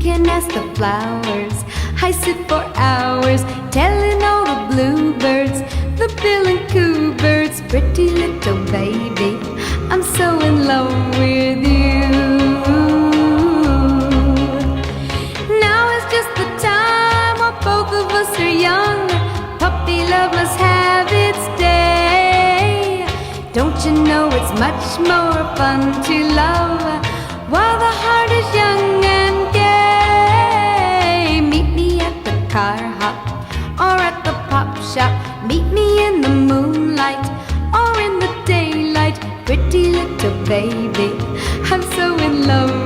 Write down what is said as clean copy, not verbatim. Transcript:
can ask the flowers. I sit for hours telling all the bluebirds, the bill and coo birds, pretty little baby, I'm so in love with you. Now is just the time while both of us are young. Puppy love must have its day. Don't you know it's much more fun to love while the heart is young and gay? Meet me at the car hop or at the pop shop. Meet me in the moonlight or in the daylight. Pretty little baby, I'm so in love